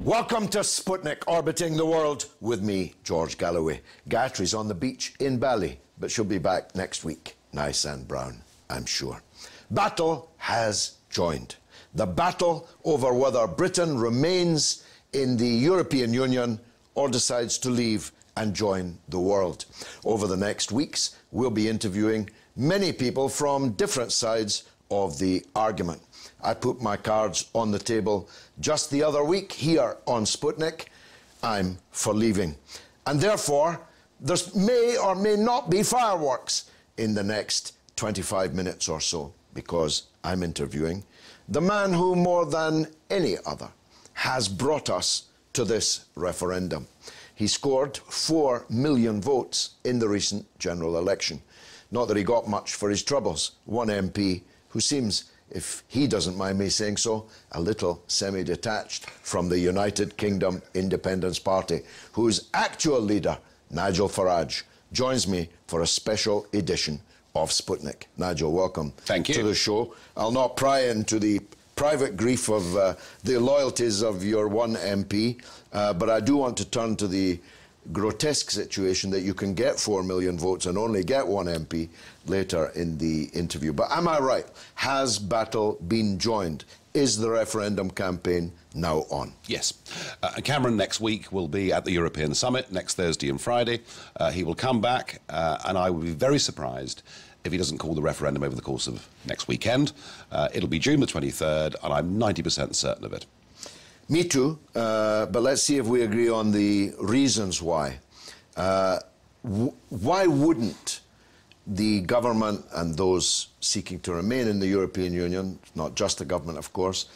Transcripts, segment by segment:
Welcome to Sputnik, orbiting the world with me, George Galloway. Gayatri's on the beach in Bali, but she'll be back next week, nice and brown, I'm sure. Battle has joined. The battle over whether Britain remains in the European Union or decides to leave and join the world. Over the next weeks, we'll be interviewing many people from different sides of the argument. I put my cards on the table just the other week here on Sputnik. I'm for leaving. And therefore, there may or may not be fireworks in the next 25 minutes or so, because I'm interviewing the man who, more than any other, has brought us to this referendum. He scored 4 million votes in the recent general election. Not that he got much for his troubles. One MP who seems, if he doesn't mind me saying so, a little semi-detached from the United Kingdom Independence Party, whose actual leader, Nigel Farage, joins me for a special edition of Sputnik. Nigel, welcome. Thank you. To the show. I'll not pry into the private grief of the loyalties of your one MP, but I do want to turn to the grotesque situation that you can get 4 million votes and only get one MP later in the interview. But am I right? Has battle been joined? Is the referendum campaign now on? Yes. Cameron next week will be at the European Summit next Thursday and Friday. He will come back and I will be very surprised if he doesn't call the referendum over the course of next weekend. It'll be June the 23rd and I'm 90% certain of it. Me too, but let's see if we agree on the reasons why. Why wouldn't the government and those seeking to remain in the European Union, not just the government, of course,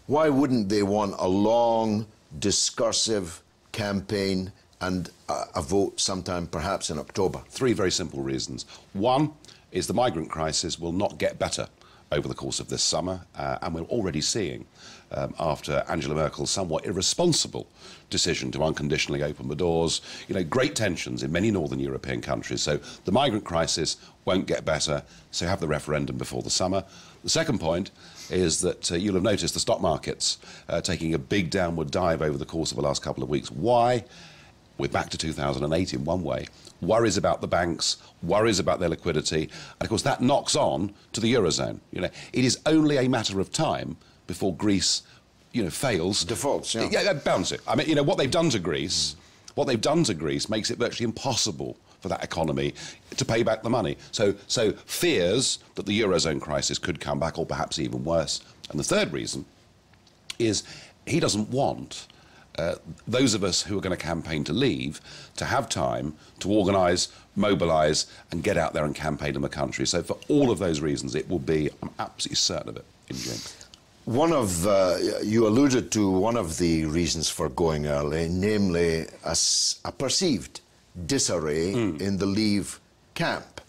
why wouldn't they want a long, discursive campaign and a vote sometime perhaps in October? 3 very simple reasons. One is the migrant crisis will not get better over the course of this summer, and we're already seeing, after Angela Merkel's somewhat irresponsible decision to unconditionally open the doors, great tensions in many northern European countries. So the migrant crisis won't get better, so have the referendum before the summer. The second point is that you'll have noticed the stock markets taking a big downward dive over the course of the last couple of weeks. Why? We're back to 2008 in one way. Worries about the banks, worries about their liquidity, and of course that knocks on to the Eurozone. It is only a matter of time before Greece, fails. Defaults, yeah. Yeah, bound to. I mean, what they've done to Greece, makes it virtually impossible for that economy to pay back the money. So fears that the Eurozone crisis could come back, or perhaps even worse. And the third reason is he doesn't want those of us who are going to campaign to leave to have time to organise, mobilise and get out there and campaign in the country. So for all of those reasons, it will be, I'm absolutely certain of it, in June. You alluded to one of the reasons for going early, namely a perceived disarray in the Leave camp.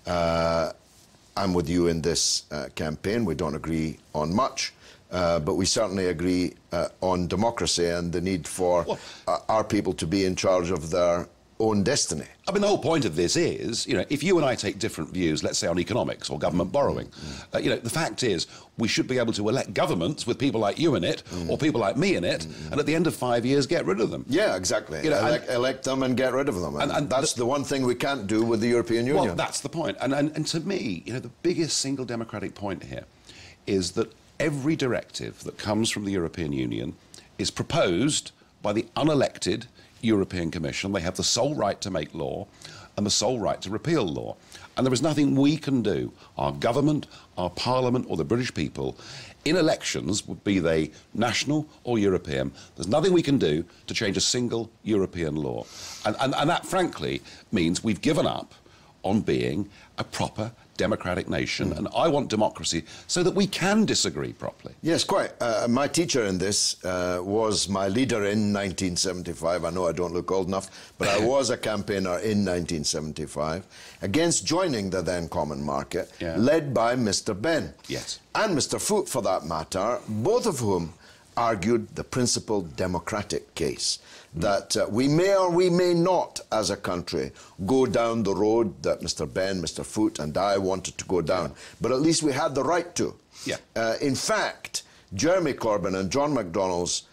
I'm with you in this campaign. We don't agree on much. But we certainly agree on democracy and the need for our people to be in charge of their own destiny. I mean, the whole point of this is, if you and I take different views, let's say on economics or government borrowing, the fact is we should be able to elect governments with people like you in it or people like me in it, and at the end of 5 years, get rid of them. Yeah, exactly. Elect them and get rid of them. And that's the one thing we can't do with the European Union. Well, that's the point. And to me, the biggest single democratic point here is that every directive that comes from the European Union is proposed by the unelected European Commission. They have the sole right to make law and the sole right to repeal law. And there is nothing we can do, our government, our parliament or the British people, in elections, be they national or European, there's nothing we can do to change a single European law. And that, frankly, means we've given up on being a proper democratic nation, and I want democracy so that we can disagree properly. Yes, quite. My teacher in this was my leader in 1975. I know I don't look old enough, but I was a campaigner in 1975 against joining the then Common Market, led by Mr. Benn. Yes. And Mr. Foote, for that matter, both of whom argued the principled democratic case, that we may or we may not, as a country, go down the road that Mr. Benn, Mr. Foote and I wanted to go down. But at least we had the right to. Yeah. In fact, Jeremy Corbyn and John McDonnell's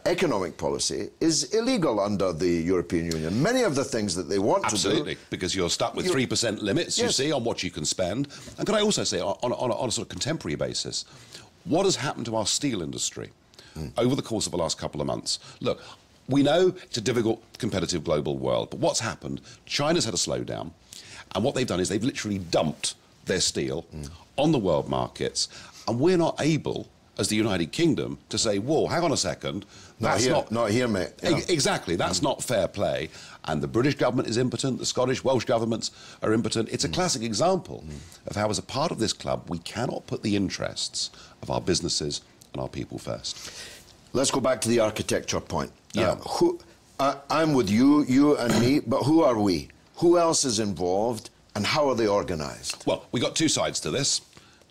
economic policy is illegal under the European Union. Many of the things that they want to do... Absolutely, because you're stuck with 3% limits, you see, on what you can spend. And can I also say, on a sort of contemporary basis, what has happened to our steel industry over the course of the last couple of months? Look, we know it's a difficult, competitive global world, but what's happened? China's had a slowdown, and what they've done is they've literally dumped their steel on the world markets, and we're not able, as the United Kingdom, to say, whoa, hang on a second, that's not here, mate. Yeah. Exactly, that's not fair play. And the British government is impotent, the Scottish, Welsh governments are impotent. It's a classic example of how, as a part of this club, we cannot put the interests of our businesses and our people first. Let's go back to the architecture point. Yeah. I'm with you, you and me, but who are we? Who else is involved, and how are they organised? Well, we've got two sides to this.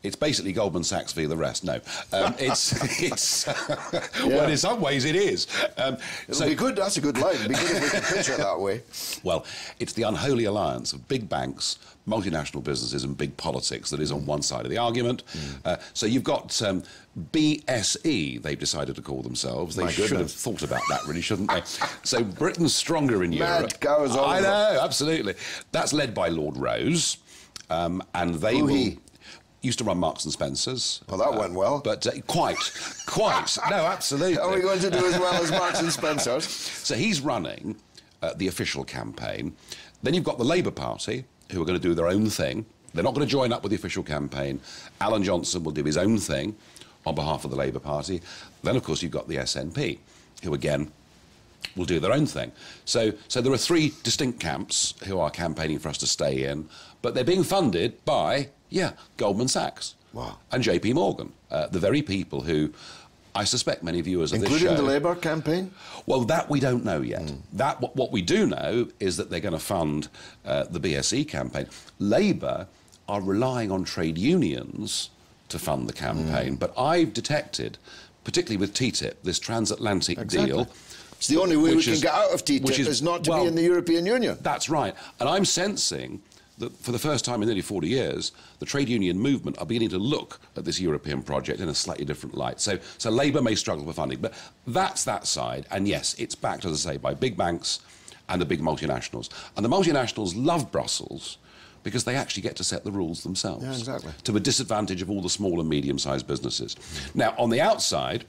It's basically Goldman Sachs v. the rest. No, well, in some ways it is. It'll be good. That's a good line. It'd be good if we could picture it that way. Well, it's the unholy alliance of big banks, multinational businesses and big politics that is on one side of the argument. So you've got BSE, they've decided to call themselves. They should have thought about that, really, shouldn't they? So Britain's stronger in Europe. Mad cows all I know, absolutely. That's led by Lord Rose, and they used to run Marks and Spencer's. Well, that went well. But quite. No, absolutely. Are we going to do as well as Marks and Spencer's? So he's running the official campaign. Then you've got the Labour Party, who are going to do their own thing. They're not going to join up with the official campaign. Alan Johnson will do his own thing on behalf of the Labour Party. Then, of course, you've got the SNP, who, again, will do their own thing. So there are three distinct camps who are campaigning for us to stay in, but they're being funded by... Goldman Sachs. Wow. And JP Morgan, the very people who I suspect many viewers of this show... Including the Labour campaign? Well, that we don't know yet. What we do know is that they're going to fund the BSE campaign. Labour are relying on trade unions to fund the campaign, but I've detected, particularly with TTIP, this transatlantic deal... It's the only way we can get out of TTIP is not to be in the European Union. That's right. And I'm sensing that for the first time in nearly 40 years, the trade union movement are beginning to look at this European project in a slightly different light. So Labour may struggle for funding, but that's that side. And yes, it's backed, as I say, by big banks and the big multinationals. And the multinationals love Brussels because they actually get to set the rules themselves. Yeah, exactly. To the disadvantage of all the small and medium-sized businesses. Now, on the outside,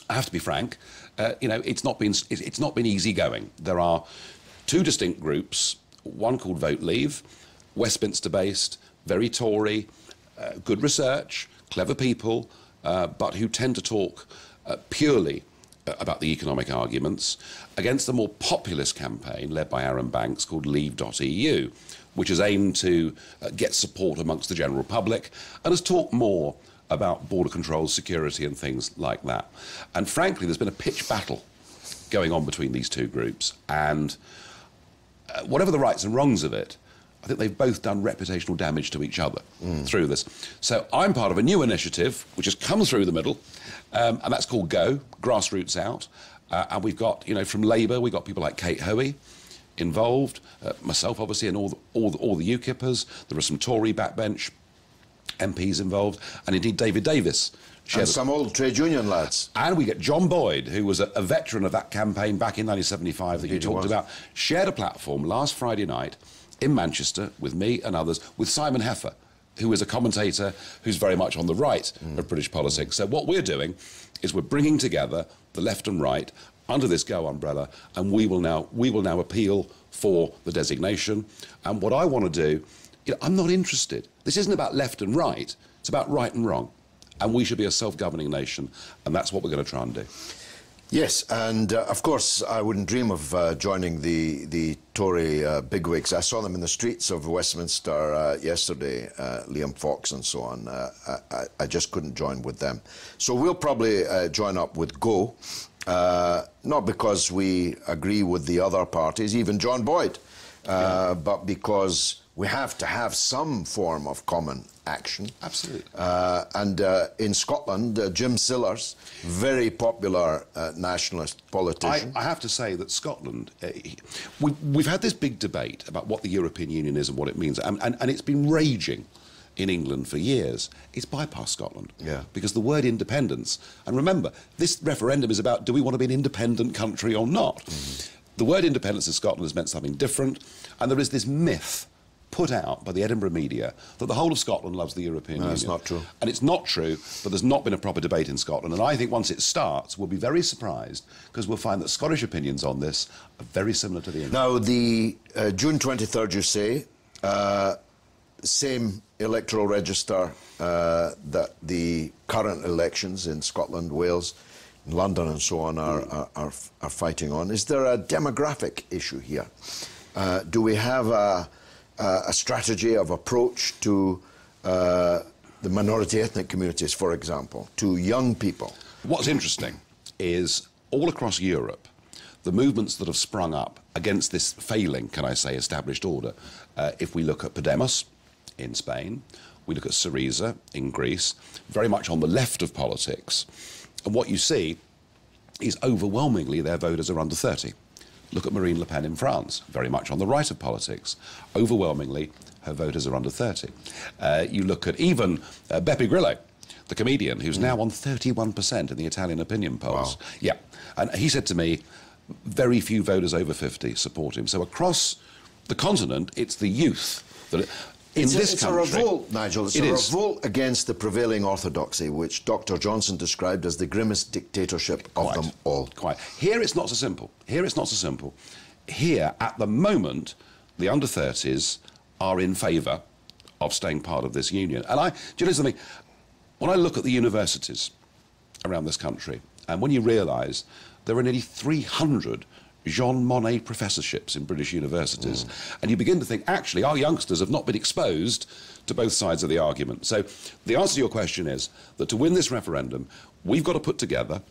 I have to be frank, it's not been easy going. There are two distinct groups, one called Vote Leave, Westminster-based, very Tory, good research, clever people, but who tend to talk purely about the economic arguments, against the more populist campaign led by Aaron Banks called Leave.eu, which is aimed to get support amongst the general public and has talked more about border control, security and things like that. And frankly, there's been a pitched battle going on between these two groups, and whatever the rights and wrongs of it, I think they've both done reputational damage to each other through this. So I'm part of a new initiative which has come through the middle, and that's called GO, Grassroots Out. And we've got, from Labour, we've got people like Kate Hoey involved, myself obviously, and all the UKIPers. There are some Tory backbench MPs involved, and indeed David Davis. And some old trade union lads. And we get John Boyd, who was a veteran of that campaign back in 1975 that you talked about, shared a platform last Friday night in Manchester with me and others, with Simon Heffer, who is a commentator who's very much on the right of British politics. So what we're doing is we're bringing together the left and right under this GO umbrella, and we will now appeal for the designation. And what I want to do, I'm not interested. This isn't about left and right. It's about right and wrong. And we should be a self-governing nation, and that's what we're going to try and do. Yes, and of course I wouldn't dream of joining the Tory bigwigs. I saw them in the streets of Westminster yesterday, Liam Fox and so on. I just couldn't join with them. So we'll probably join up with Go, not because we agree with the other parties, even John Boyd, but because we have to have some form of common action. Absolutely. And in Scotland, Jim Sillars, very popular nationalist politician. I have to say that Scotland, we've had this big debate about what the European Union is and what it means, and it's been raging in England for years. It's bypassed Scotland. Yeah. Because the word independence, and remember, this referendum is about, do we want to be an independent country or not? Mm-hmm. The word independence in Scotland has meant something different, and there is this myth put out by the Edinburgh media that the whole of Scotland loves the European Union. That's not true. And it's not true, but there's not been a proper debate in Scotland. And I think once it starts, we'll be very surprised, because we'll find that Scottish opinions on this are very similar to the English. Now, the June 23rd, you say, same electoral register that the current elections in Scotland, Wales, London and so on are fighting on. Is there a demographic issue here? Do we have a strategy of approach to the minority ethnic communities, for example, to young people? What's interesting is all across Europe, the movements that have sprung up against this failing, can I say, established order. If we look at Podemos in Spain, we look at Syriza in Greece, very much on the left of politics. And what you see is overwhelmingly their voters are under 30. Look at Marine Le Pen in France, very much on the right of politics. Overwhelmingly, her voters are under 30. You look at even Beppe Grillo, the comedian, who's now on 31% in the Italian opinion polls. Wow. Yeah, and he said to me, very few voters over 50 support him. So across the continent, it's the youth that... It's a revolt, Nigel. It's a revolt against the prevailing orthodoxy, which Dr. Johnson described as the grimmest dictatorship of them all. Quite. Here it's not so simple. Here it's not so simple. Here, at the moment, the under-30s are in favour of staying part of this union. And do you know something? When I look at the universities around this country, and when you realise there are nearly 300 Jean Monnet professorships in British universities, and you begin to think, actually, our youngsters have not been exposed to both sides of the argument. So the answer to your question is that to win this referendum, we've got to put together,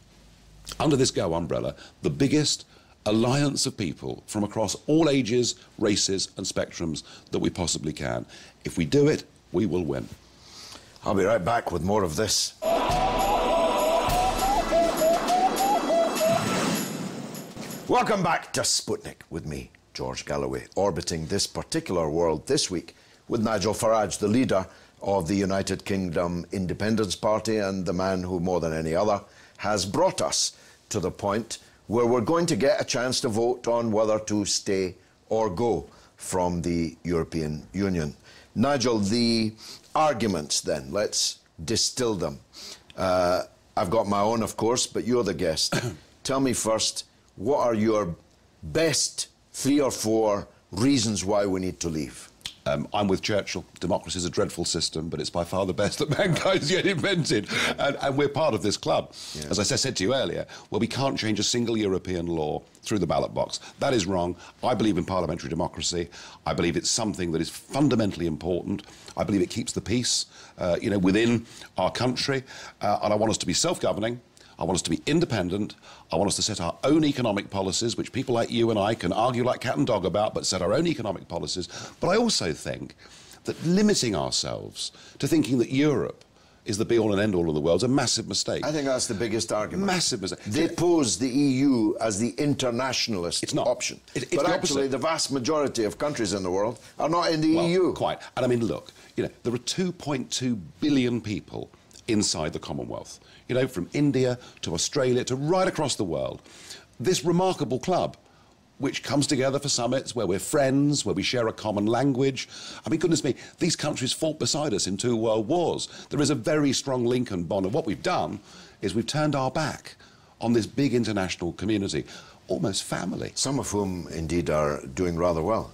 under this Go umbrella, the biggest alliance of people from across all ages, races and spectrums that we possibly can. If we do it, we will win. I'll be right back with more of this. Welcome back to Sputnik with me, George Galloway, orbiting this particular world this week with Nigel Farage, the leader of the United Kingdom Independence Party and the man who, more than any other, has brought us to the point where we're going to get a chance to vote on whether to stay or go from the European Union. Nigel, the arguments then, let's distill them. I've got my own, of course, but you're the guest. Tell me first, what are your best 3 or 4 reasons why we need to leave? I'm with Churchill. Democracy is a dreadful system, but it's by far the best that mankind's yet invented. And we're part of this club. Yeah. As I said to you earlier, well, we can't change a single European law through the ballot box. That is wrong. I believe in parliamentary democracy. I believe it's something that is fundamentally important. I believe it keeps the peace, within our country. And I want us to be self-governing. I want us to be independent. I want us to set our own economic policies, which people like you and I can argue like cat and dog about, but set our own economic policies. But I also think that limiting ourselves to thinking that Europe is the be-all and end-all of the world is a massive mistake. I think that's the biggest argument. Massive mistake. They pose the EU as the internationalist option. But actually, the vast majority of countries in the world are not in the EU. Quite. And I mean, look, there are 2.2 billion people inside the Commonwealth. From India to Australia to right across the world. This remarkable club, which comes together for summits where we're friends, where we share a common language. I mean, goodness me, these countries fought beside us in 2 world wars. There is a very strong link and bond. And what we've done is we've turned our back on this big international community, almost family. Some of whom, indeed, are doing rather well.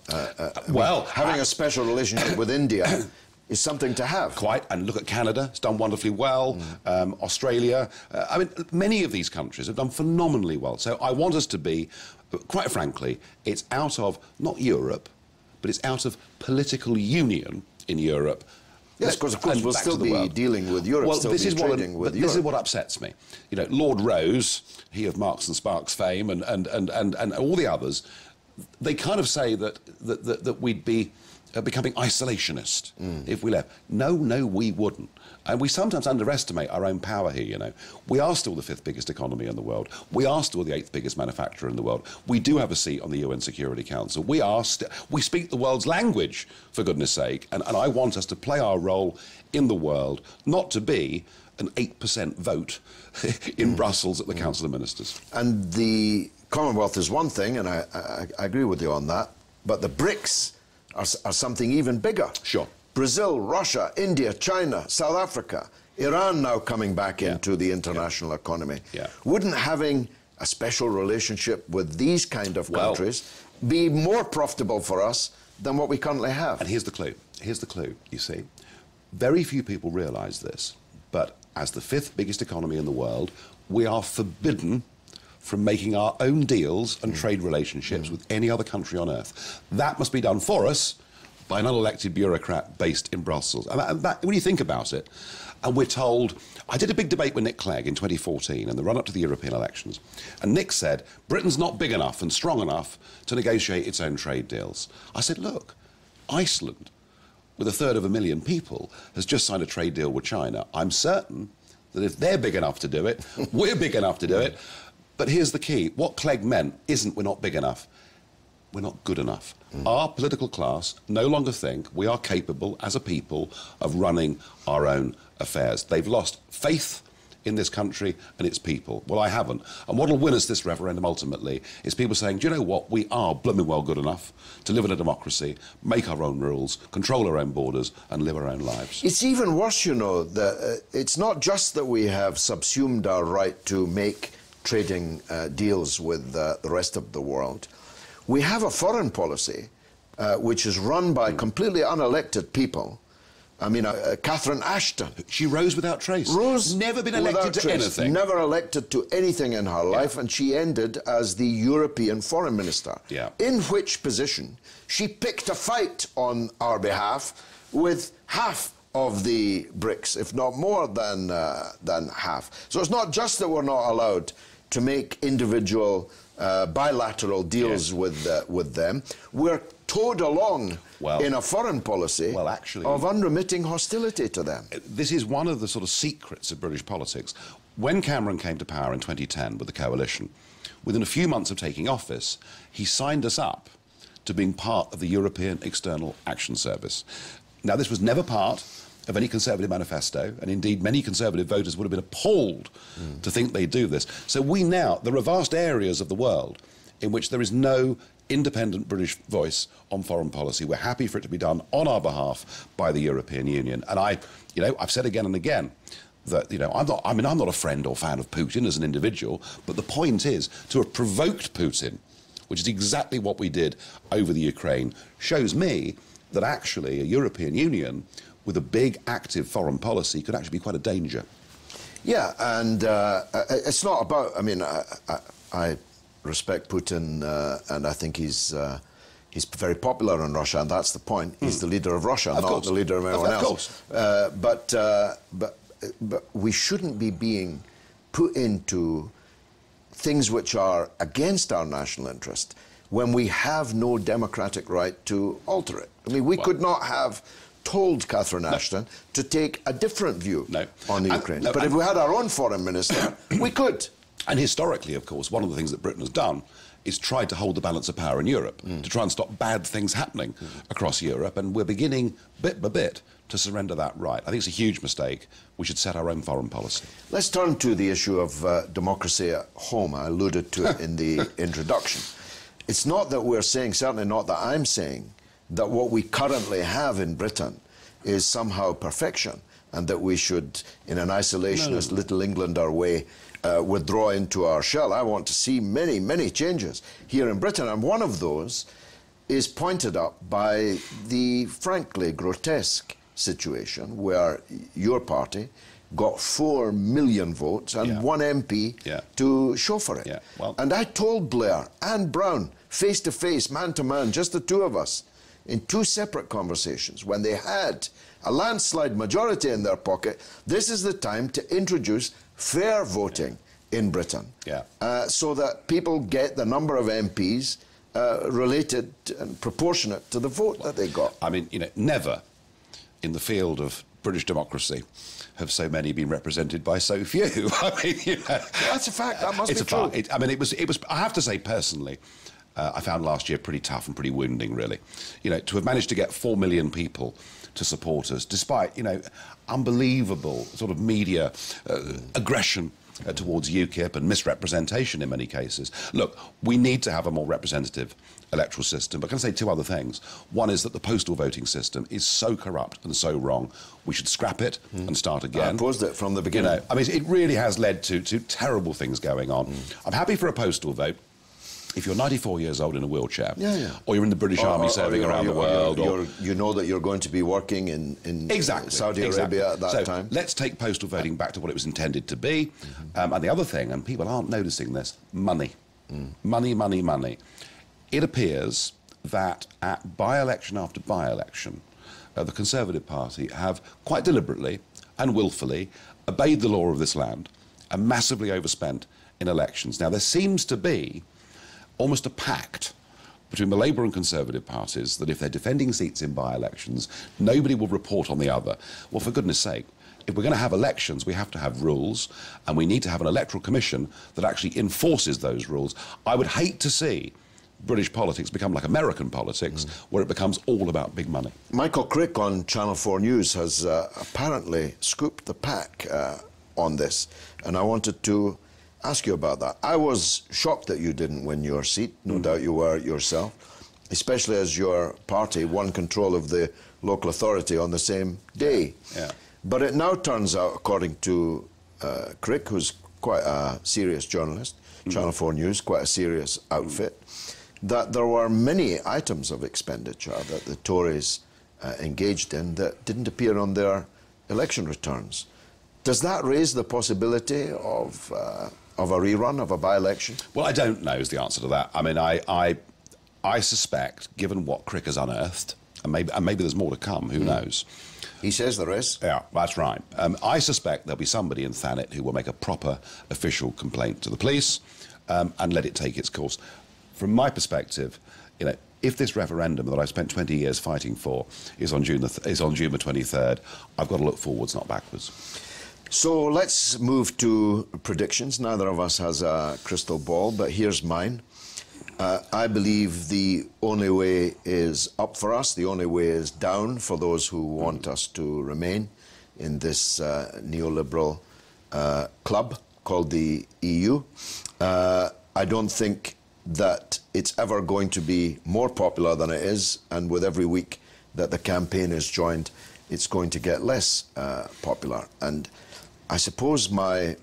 Having a special relationship with India is something to have. Quite, and look at Canada, it's done wonderfully well. Australia, I mean, many of these countries have done phenomenally well. So I want us to be, quite frankly, it's out of, not Europe, but it's out of political union in Europe. Yes, because of course we'll still be dealing with Europe, well, still this be is trading with Europe. This is what upsets me. You know, Lord Rose, he of Marx and Sparks fame, and all the others, they kind of say that we'd be becoming isolationist if we left. No, we wouldn't. And we sometimes underestimate our own power here, you know. We are still the 5th biggest economy in the world. We are still the 8th biggest manufacturer in the world. We do have a seat on the UN Security Council. We speak the world's language, for goodness sake, and I want us to play our role in the world, not to be an 8% vote in Brussels at the Council of Ministers. And the Commonwealth is one thing, and I agree with you on that, but the BRICS are something even bigger. Sure. Brazil, Russia, India, China, South Africa, Iran now coming back into the international economy. Yeah. Wouldn't having a special relationship with these kind of countries be more profitable for us than what we currently have? And here's the clue. Here's the clue, you see. Very few people realise this, but as the 5th biggest economy in the world, we are forbidden from making our own deals and trade relationships with any other country on earth. That must be done for us by an unelected bureaucrat based in Brussels. And that, when you think about it, and we're told... I did a big debate with Nick Clegg in 2014 in the run-up to the European elections, and Nick said, Britain's not big enough and strong enough to negotiate its own trade deals. I said, look, Iceland, with 250,000 people, has just signed a trade deal with China. I'm certain that if they're big enough to do it, we're big enough to do it. But here's the key. What Clegg meant isn't we're not big enough. We're not good enough. Our political class no longer think we are capable as a people of running our own affairs. They've lost faith in this country and its people. Well, I haven't. And what will win us this referendum ultimately is people saying, do you know what? We are blooming well good enough to live in a democracy, make our own rules, control our own borders and live our own lives. It's even worse, you know, that it's not just that we have subsumed our right to make trading deals with the rest of the world. We have a foreign policy which is run by completely unelected people. I mean, Catherine Ashton. She rose without trace. Rose never been elected to anything. Never elected to anything in her life, and she ended as the European foreign minister. Yeah. In which position she picked a fight on our behalf with half of the BRICS, if not more than half. So it's not just that we're not allowed to make individual bilateral deals with them. We're towed along in a foreign policy of unremitting hostility to them. This is one of the sort of secrets of British politics. When Cameron came to power in 2010 with the coalition, within a few months of taking office, he signed us up to being part of the European External Action Service. Now, this was never part of any Conservative manifesto, and indeed many Conservative voters would have been appalled to think they'd do this. So there are vast areas of the world in which there is no independent British voice on foreign policy. We're happy for it to be done on our behalf by the European Union. And I've said again and again that, I'm not a friend or fan of Putin as an individual, but the point is to have provoked Putin, which is exactly what we did over the Ukraine, shows me that actually a European Union with a big, active foreign policy could actually be quite a danger. Yeah, and it's not about... I respect Putin, and I think he's very popular in Russia, and that's the point. He's the leader of Russia, not the leader of anyone else. But we shouldn't be being put into things which are against our national interest when we have no democratic right to alter it. I mean, we could not have told Catherine Ashton to take a different view on the Ukraine. But if we had our own foreign minister, we could. And historically, of course, one of the things that Britain has done is tried to hold the balance of power in Europe, to try and stop bad things happening across Europe, and we're beginning, bit by bit, to surrender that right. I think it's a huge mistake. We should set our own foreign policy. Let's turn to the issue of democracy at home. I alluded to it in the introduction. It's not that we're saying, certainly not that I'm saying, that what we currently have in Britain is somehow perfection, and that we should, in an isolationist Little Englander way, withdraw into our shell. I want to see many, many changes here in Britain, and one of those is pointed up by the frankly grotesque situation where your party got 4 million votes and one MP to show for it. Yeah. Well, and I told Blair and Brown, face to face, man to man, just the two of us, in 2 separate conversations, when they had a landslide majority in their pocket, this is the time to introduce fair voting in Britain, so that people get the number of MPs related and proportionate to the vote that they got. I mean, you know, never in the field of British democracy have so many been represented by so few. I mean, you know, that's a fact. That must be true. I mean, it was. I have to say, personally, I found last year pretty tough and pretty wounding, really. You know, to have managed to get 4 million people to support us, despite, you know, unbelievable sort of media aggression towards UKIP and misrepresentation in many cases. Look, we need to have a more representative electoral system, but can I say 2 other things? One is that the postal voting system is so corrupt and so wrong, we should scrap it and start again. I opposed it from the beginning. You know, I mean, it really has led to terrible things going on. I'm happy for a postal vote if you're 94 years old in a wheelchair, or you're in the British Army serving around the world. You know that you're going to be working in Saudi Arabia at that time. Let's take postal voting back to what it was intended to be. And the other thing, and people aren't noticing this, money. Money, money, money. It appears that at by-election after by-election, the Conservative Party have quite deliberately and willfully obeyed the law of this land and massively overspent in elections. Now, there seems to be almost a pact between the Labour and Conservative parties that if they're defending seats in by-elections, nobody will report on the other. Well, for goodness sake, if we're going to have elections, we have to have rules, and we need to have an electoral commission that actually enforces those rules. I would hate to see British politics become like American politics, where it becomes all about big money. Michael Crick on Channel 4 News has apparently scooped the pack on this, and I wanted to ask you about that. I was shocked that you didn't win your seat. No doubt you were yourself, especially as your party won control of the local authority on the same day. But it now turns out, according to Crick, who's quite a serious journalist, Channel 4 News, quite a serious outfit, that there were many items of expenditure that the Tories engaged in that didn't appear on their election returns. Does that raise the possibility of a rerun of a by-election? Well, I don't know is the answer to that. I mean, I suspect, given what Crick has unearthed, and maybe there's more to come, who knows? He says there is. Yeah, that's right. I suspect there'll be somebody in Thanet who will make a proper official complaint to the police and let it take its course. From my perspective, you know, if this referendum that I spent 20 years fighting for is on June the 23rd, I've got to look forwards, not backwards. So let's move to predictions. Neither of us has a crystal ball, but here's mine. I believe the only way is up for us. The only way is down for those who want us to remain in this neoliberal club called the EU. I don't think that it's ever going to be more popular than it is, and with every week that the campaign is joined, it's going to get less popular. And I suppose my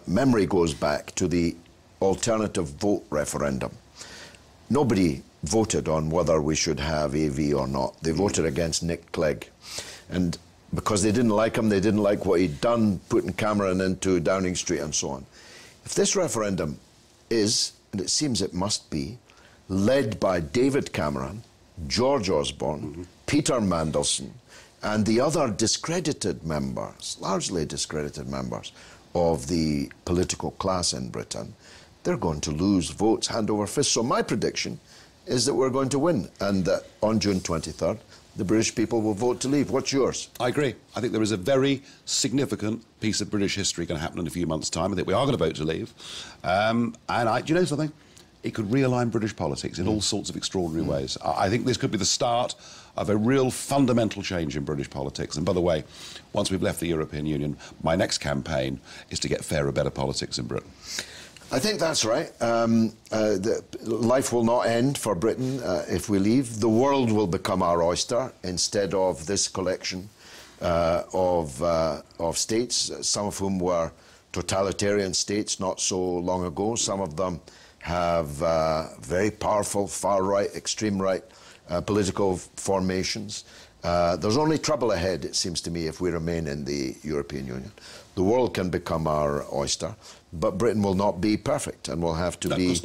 memory goes back to the alternative vote referendum. Nobody voted on whether we should have AV or not. They voted against Nick Clegg. And because they didn't like him, they didn't like what he'd done, putting Cameron into Downing Street and so on. If this referendum is, and it seems it must be, led by David Cameron, George Osborne, Peter Mandelson, and the other discredited members, largely discredited members of the political class in Britain, they're going to lose votes hand over fist. So my prediction is that we're going to win, and that on June 23rd, the British people will vote to leave. What's yours? I agree. I think there is a very significant piece of British history going to happen in a few months' time. I think we are going to vote to leave. Do you know something? It could realign British politics in all sorts of extraordinary ways. I think this could be the start of a real fundamental change in British politics. And by the way, once we've left the European Union, my next campaign is to get fairer, better politics in Britain. I think that's right. Life will not end for Britain if we leave. The world will become our oyster instead of this collection of states, some of whom were totalitarian states not so long ago. Some of them have very powerful far-right, extreme-right political formations. There's only trouble ahead, it seems to me, if we remain in the European Union. The world can become our oyster, but Britain will not be perfect and will have to be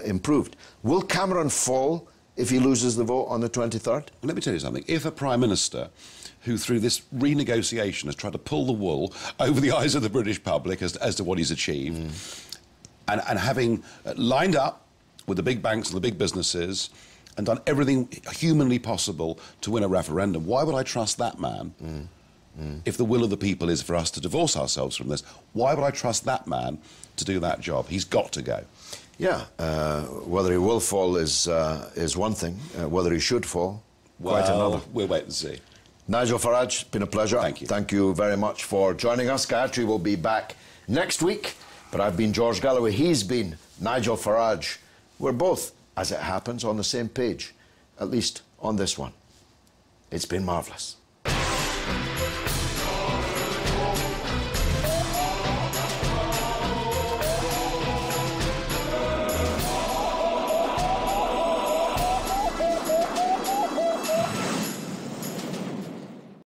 improved. Will Cameron fall if he loses the vote on the 23rd? Let me tell you something. If a Prime Minister who through this renegotiation has tried to pull the wool over the eyes of the British public as to what he's achieved, and having lined up with the big banks and the big businesses and done everything humanly possible to win a referendum, why would I trust that man? If the will of the people is for us to divorce ourselves from this, why would I trust that man to do that job? He's got to go. Yeah, whether he will fall is one thing. Whether he should fall, quite another. We'll wait and see. Nigel Farage, it's been a pleasure. Thank you. Thank you very much for joining us. Gayatri will be back next week, but I've been George Galloway. He's been Nigel Farage. We're both, as it happens, on the same page, at least on this one. It's been marvellous.